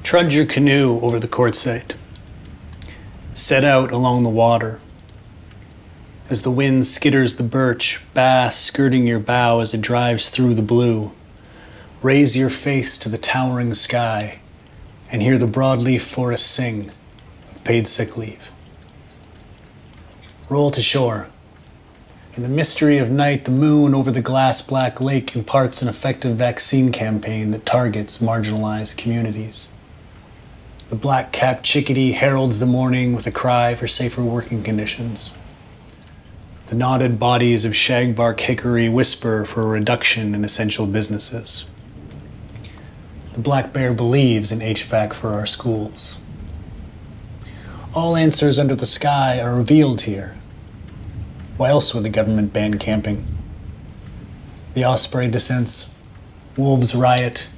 Trudge your canoe over the quartzite. Set out along the water. As the wind skitters the birch, bass skirting your bow as it drives through the blue, raise your face to the towering sky and hear the broadleaf forest sing of paid sick leave. Roll to shore. In the mystery of night, the moon over the glass-black lake imparts an effective vaccine campaign that targets marginalized communities. The black-capped chickadee heralds the morning with a cry for safer working conditions. The knotted bodies of shagbark hickory whisper for a reduction in essential businesses. The black bear believes in HVAC for our schools. All answers under the sky are revealed here. Why else would the government ban camping? The osprey dissents, wolves riot,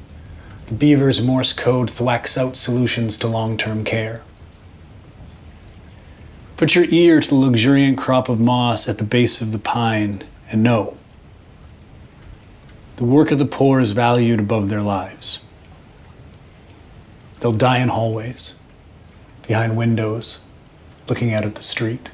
the beaver's Morse code thwacks out solutions to long-term care. Put your ear to the luxuriant crop of moss at the base of the pine and know the work of the poor is valued above their lives. They'll die in hallways, behind windows, looking out at the street.